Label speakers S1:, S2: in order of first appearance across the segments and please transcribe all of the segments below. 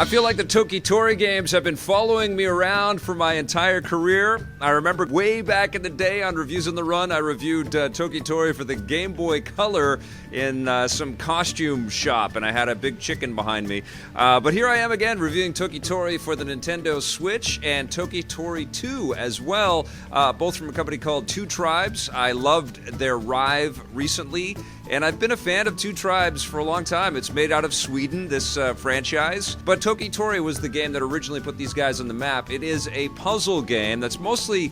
S1: I feel like the Toki Tori games have been following me around for my entire career. I remember way back in the day on Reviews on the Run, I reviewed Toki Tori for the Game Boy Color in some costume shop, and I had a big chicken behind me. But here I am again reviewing Toki Tori for the Nintendo Switch and Toki Tori 2 as well, both from a company called Two Tribes. I loved their Rive recently, and I've been a fan of Two Tribes for a long time. It's made out of Sweden, this franchise. But Toki Tori was the game that originally put these guys on the map. It is a puzzle game that's mostly,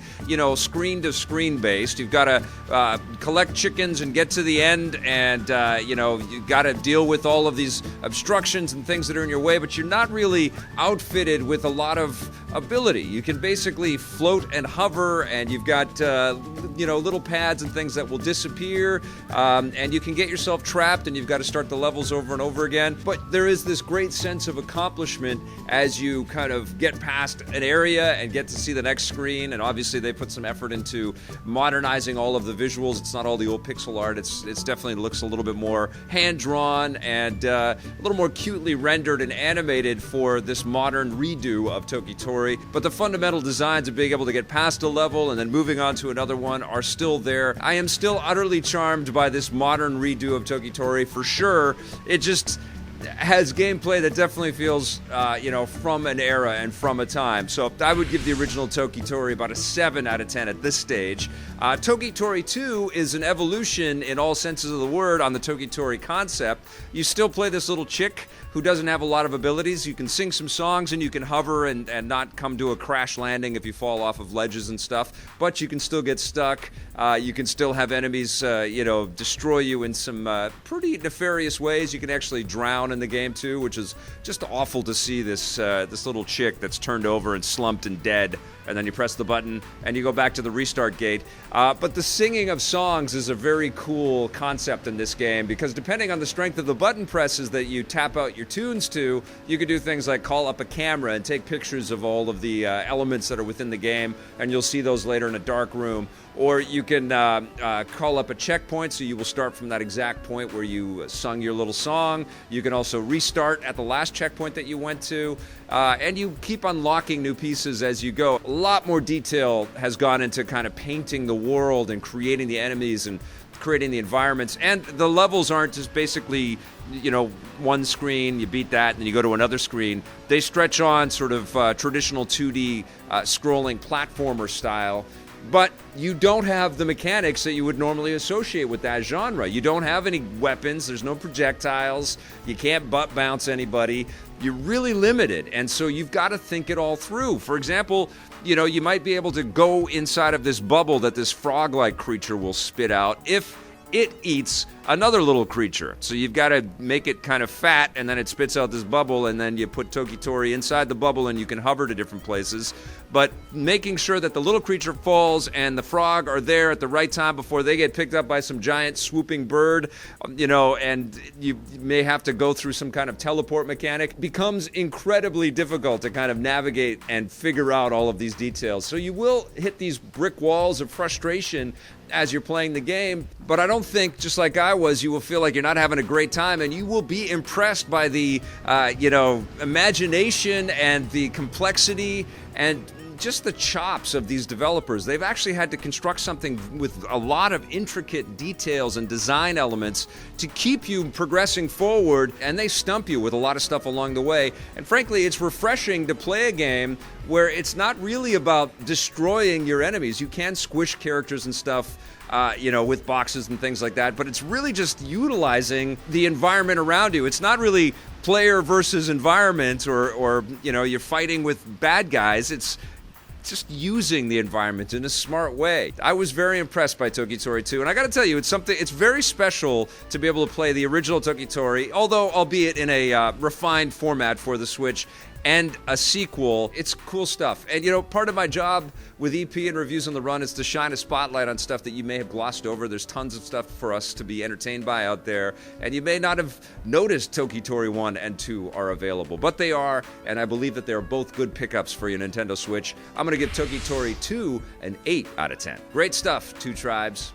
S1: screen-to-screen based. You've got to collect chickens and get to the end, and, you've got to deal with all of these obstructions and things that are in your way, but you're not really outfitted with a lot of ability. You can basically float and hover, and you've got, little pads and things that will disappear, and you can get yourself trapped, and you've got to start the levels over and over again. But there is this great sense of accomplishment as you kind of get past an area and get to see the next screen. And obviously they put some effort into modernizing all of the visuals. It's not all the old pixel art. It's definitely looks a little bit more hand-drawn and a little more cutely rendered and animated for this modern redo of Toki Tori. But the fundamental designs of being able to get past a level and then moving on to another one are still there. I am still utterly charmed by this modern redo of Toki Tori for sure. It just has gameplay that definitely feels, from an era and from a time. So I would give the original Toki Tori about a 7 out of 10 at this stage. Toki Tori 2 is an evolution in all senses of the word on the Toki Tori concept. You still play this little chick who doesn't have a lot of abilities. You can sing some songs and you can hover and not come to a crash landing if you fall off of ledges and stuff, but you can still get stuck. You can still have enemies, destroy you in some pretty nefarious ways. You can actually drown in the game too, which is just awful to see this little chick that's turned over and slumped and dead. And then you press the button and you go back to the restart gate. But the singing of songs is a very cool concept in this game, because depending on the strength of the button presses that you tap out your tunes to, you can do things like call up a camera and take pictures of all of the elements that are within the game, and you'll see those later in a dark room. Or you can call up a checkpoint, so you will start from that exact point where you sung your little song. You can also restart at the last checkpoint that you went to, and you keep unlocking new pieces as you go. A lot more detail has gone into kind of painting the world and creating the enemies and creating the environments, and the levels aren't just basically, one screen, you beat that, and then you go to another screen. They stretch on sort of traditional 2D scrolling platformer style. But you don't have the mechanics that you would normally associate with that genre. You don't have any weapons, there's no projectiles, you can't butt bounce anybody. You're really limited, and so you've got to think it all through. For example, you might be able to go inside of this bubble that this frog-like creature will spit out if it eats another little creature. So you've got to make it kind of fat, and then it spits out this bubble, and then you put Toki Tori inside the bubble, and you can hover to different places. But making sure that the little creature falls and the frog are there at the right time before they get picked up by some giant swooping bird, and you may have to go through some kind of teleport mechanic, becomes incredibly difficult to kind of navigate and figure out all of these details. So you will hit these brick walls of frustration as you're playing the game, but I don't think, just like I was, you will feel like you're not having a great time, and you will be impressed by the, imagination and the complexity and just the chops of these developers. They've actually had to construct something with a lot of intricate details and design elements to keep you progressing forward, and they stump you with a lot of stuff along the way. And frankly, it's refreshing to play a game where it's not really about destroying your enemies. You can squish characters and stuff, with boxes and things like that, but it's really just utilizing the environment around you. It's not really player versus environment or you're fighting with bad guys. It's just using the environment in a smart way. I was very impressed by Toki Tori 2, and I gotta tell you, it's very special to be able to play the original Toki Tori, although albeit in a refined format for the Switch, and a sequel. It's cool stuff. And part of my job with EP and Reviews on the Run is to shine a spotlight on stuff that you may have glossed over. There's tons of stuff for us to be entertained by out there, and you may not have noticed Toki Tori 1 and 2 are available, but they are, and I believe that they're both good pickups for your Nintendo Switch. I'm gonna give Toki Tori 2 an 8 out of 10. Great stuff, Two Tribes.